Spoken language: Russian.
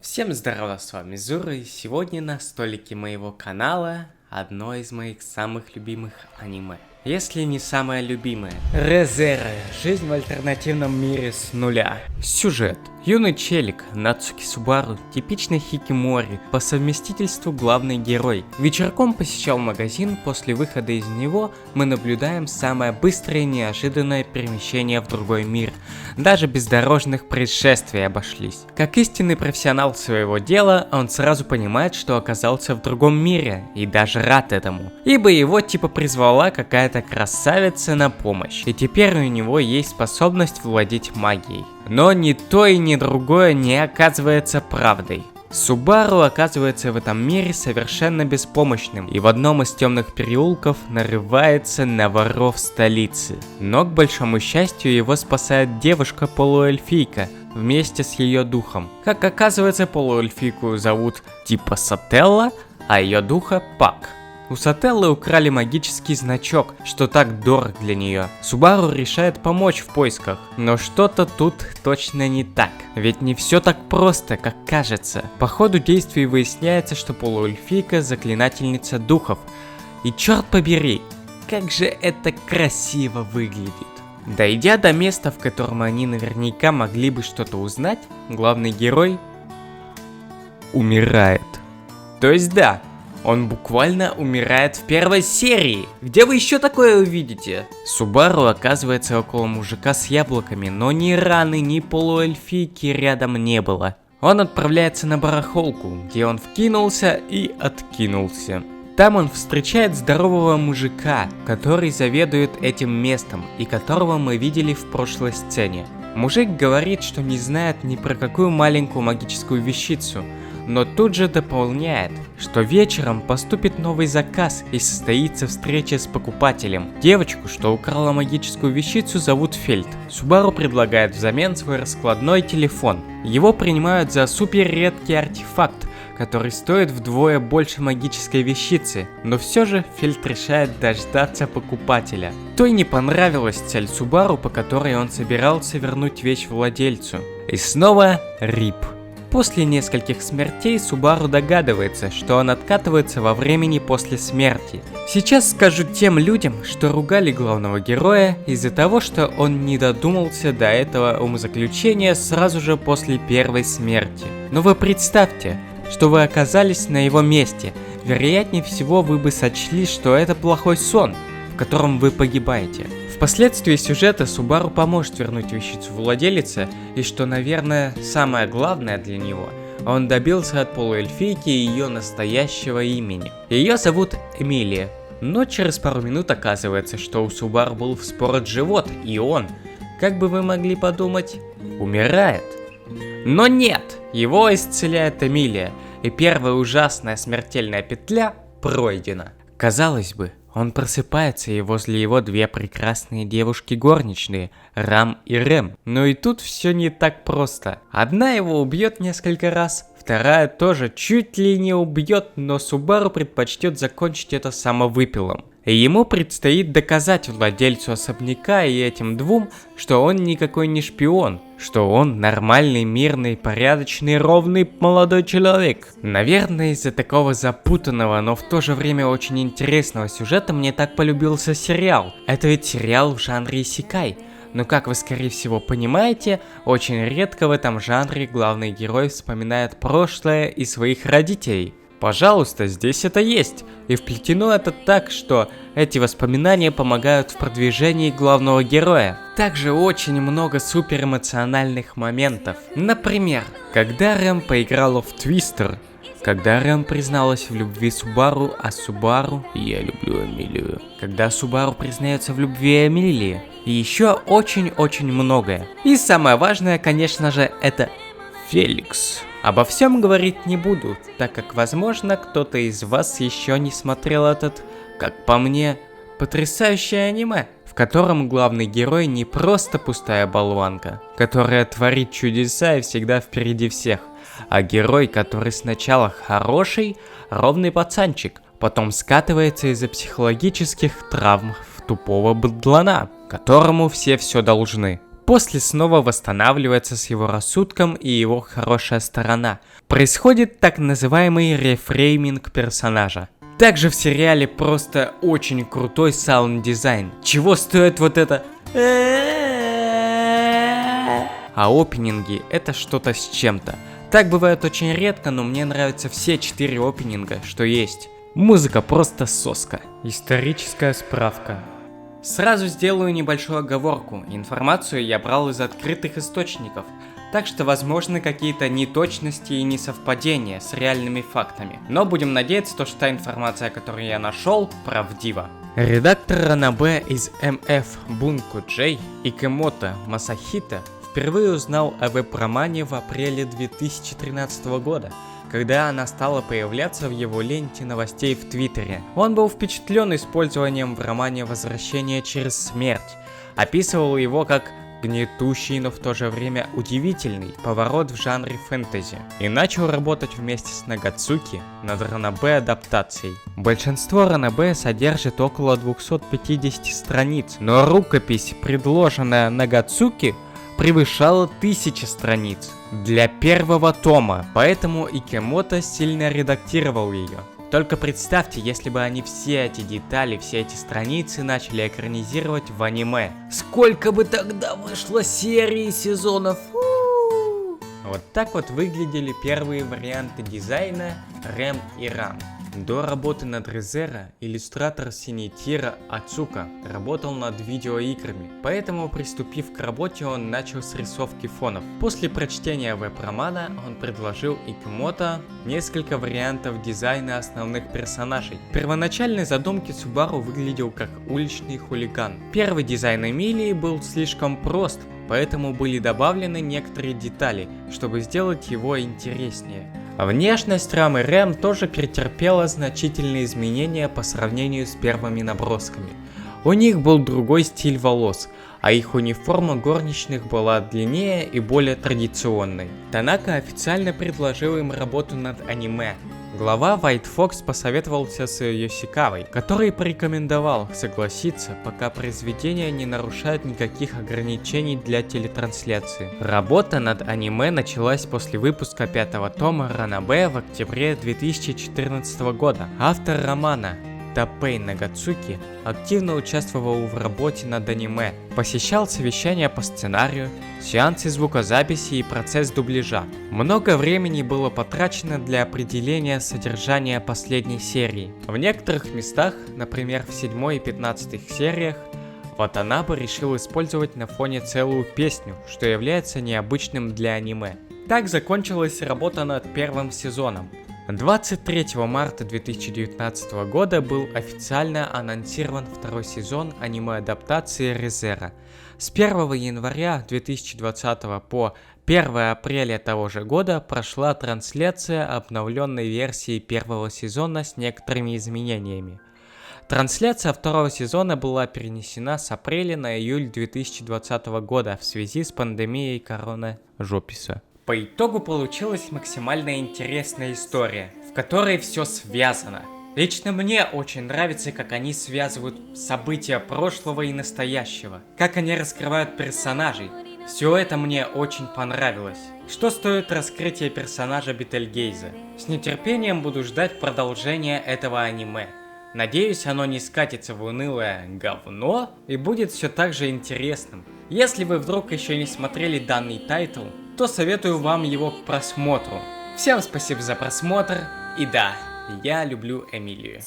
Всем здорово, с вами Зура, и сегодня на столике моего канала одно из моих самых любимых аниме. Если не самое любимое. Re:Zero. Жизнь в альтернативном мире с нуля. Сюжет. Юный челик, Нацуки Субару, типичный хикимори, по совместительству главный герой. Вечерком посещал магазин, после выхода из него мы наблюдаем самое быстрое и неожиданное перемещение в другой мир. Даже без дорожных происшествий обошлись. Как истинный профессионал своего дела, он сразу понимает, что оказался в другом мире, и даже рад этому. Ибо его типа призвала какая-то красавица на помощь, и теперь у него есть способность владеть магией. Но ни то и ни другое не оказывается правдой. Субару оказывается в этом мире совершенно беспомощным и в одном из темных переулков нарывается на воров столицы. Но, к большому счастью, его спасает девушка-полуэльфийка вместе с ее духом. Как оказывается, полуэльфийку зовут типа Сателла, а ее духа Пак. У Сателлы украли магический значок, что так дорог для нее. Субару решает помочь в поисках, но что-то тут точно не так. Ведь не все так просто, как кажется. По ходу действий выясняется, что полуэльфийка заклинательница духов. И черт побери, как же это красиво выглядит. Дойдя до места, в котором они наверняка могли бы что-то узнать, главный герой умирает. То есть да, он буквально умирает в первой серии. Где вы еще такое увидите? Субару оказывается около мужика с яблоками, но ни раны, ни полуэльфийки рядом не было. Он отправляется на барахолку, где он вкинулся и откинулся. Там он встречает здорового мужика, который заведует этим местом и которого мы видели в прошлой сцене. Мужик говорит, что не знает ни про какую маленькую магическую вещицу, но тут же дополняет, что вечером поступит новый заказ и состоится встреча с покупателем. Девочку, что украла магическую вещицу, зовут Фельд. Субару предлагает взамен свой раскладной телефон. Его принимают за супер редкий артефакт, который стоит вдвое больше магической вещицы, но все же Фельд решает дождаться покупателя. Той не понравилась цель Субару, по которой он собирался вернуть вещь владельцу. И снова рип. После нескольких смертей Субару догадывается, что он откатывается во времени после смерти. Сейчас скажу тем людям, что ругали главного героя из-за того, что он не додумался до этого умозаключения сразу же после первой смерти. Но вы представьте, что вы оказались на его месте. Вероятнее всего, вы бы сочли, что это плохой сон, в котором вы погибаете. Впоследствии сюжета Субару поможет вернуть вещицу владелице, и что, наверное, самое главное для него, он добился от полуэльфийки ее настоящего имени. Ее зовут Эмилия. Но через пару минут оказывается, что у Субару был вспорот живот, и он, как бы вы могли подумать, умирает. Но нет, его исцеляет Эмилия, и первая ужасная смертельная петля пройдена. Казалось бы, он просыпается, и возле его две прекрасные девушки горничные, Рам и Рэм. Но и тут все не так просто. Одна его убьет несколько раз, вторая тоже чуть ли не убьет, но Субару предпочтет закончить это самовыпилом. И ему предстоит доказать владельцу особняка и этим двум, что он никакой не шпион, что он нормальный, мирный, порядочный, ровный молодой человек. Наверное, из-за такого запутанного, но в то же время очень интересного сюжета мне так полюбился сериал. Это ведь сериал в жанре исекай. Но как вы скорее всего понимаете, очень редко в этом жанре главный герой вспоминает прошлое и своих родителей. Пожалуйста, здесь это есть, и вплетено это так, что эти воспоминания помогают в продвижении главного героя. Также очень много суперэмоциональных моментов. Например, когда Рэм поиграла в Твистер, когда Рэм призналась в любви Субару, а Субару «Я люблю Эмилию», когда Субару признается в любви Эмилии, и еще очень-очень многое. И самое важное, конечно же, это Феликс. Обо всем говорить не буду, так как, возможно, кто-то из вас еще не смотрел этот, как по мне, потрясающее аниме, в котором главный герой не просто пустая болванка, которая творит чудеса и всегда впереди всех, а герой, который сначала хороший, ровный пацанчик, потом скатывается из-за психологических травм в тупого быдлана, которому все должны. После снова восстанавливается с его рассудком и его хорошая сторона. Происходит так называемый рефрейминг персонажа. Также в сериале просто очень крутой саунд-дизайн. Чего стоит вот это? А опенинги это что-то с чем-то. Так бывает очень редко, но мне нравятся все 4 опенинга, что есть. Музыка просто соска. Историческая справка. Сразу сделаю небольшую оговорку. Информацию я брал из открытых источников, так что возможны какие-то неточности и несовпадения с реальными фактами. Но будем надеяться, что та информация, которую я нашел, правдива. Редактор Ранобэ из МФ Бунку Джей Икэмото Масахита впервые узнал о веб-романе в апреле 2013 года, когда она стала появляться в его ленте новостей в Твиттере. Он был впечатлен использованием в романе «Возвращение через смерть», описывал его как гнетущий, но в то же время удивительный поворот в жанре фэнтези, и начал работать вместе с Нагацуки над ранобэ адаптацией. Большинство ранобэ содержит около 250 страниц, но рукопись, предложенная Нагацуки, превышала 1000 страниц для первого тома, поэтому Икэмото сильно редактировал ее. Только представьте, если бы они все эти детали, все эти страницы начали экранизировать в аниме. Сколько бы тогда вышло серий и сезонов? Вот так вот выглядели первые варианты дизайна Рэм и Рам. До работы над Re:Zero иллюстратор Синитиро Ацука работал над видеоиграми, поэтому, приступив к работе, он начал с рисовки фонов. После прочтения веб-романа он предложил Икэмото несколько вариантов дизайна основных персонажей. В первоначальной задумке Субару выглядел как уличный хулиган. Первый дизайн Эмилии был слишком прост, поэтому были добавлены некоторые детали, чтобы сделать его интереснее. Внешность Рам и Рэм тоже претерпела значительные изменения по сравнению с первыми набросками. У них был другой стиль волос, а их униформа горничных была длиннее и более традиционной. Танака официально предложил им работу над аниме. Глава White Fox посоветовался с Йосикавой, который порекомендовал согласиться, пока произведение не нарушает никаких ограничений для телетрансляции. Работа над аниме началась после выпуска 5-го тома ранобэ в октябре 2014 года. Автор романа Тапэй Нагацуки активно участвовал в работе над аниме, посещал совещания по сценарию, сеансы звукозаписи и процесс дубляжа. Много времени было потрачено для определения содержания последней серии. В некоторых местах, например в 7 и 15 сериях, Ватанабе решил использовать на фоне целую песню, что является необычным для аниме. Так закончилась работа над первым сезоном. 23 марта 2019 года был официально анонсирован второй сезон аниме-адаптации Re:Zero. С 1 января 2020 по 1 апреля того же года прошла трансляция обновленной версии первого сезона с некоторыми изменениями. Трансляция второго сезона была перенесена с апреля на июль 2020 года в связи с пандемией коронавируса. По итогу получилась максимально интересная история, в которой все связано. Лично мне очень нравится, как они связывают события прошлого и настоящего, как они раскрывают персонажей. Все это мне очень понравилось. Что стоит раскрытия персонажа Бетельгейза? С нетерпением буду ждать продолжения этого аниме. Надеюсь, оно не скатится в унылое говно и будет все так же интересным. Если вы вдруг еще не смотрели данный тайтл, то советую вам его к просмотру. Всем спасибо за просмотр, и да, я люблю Эмилию.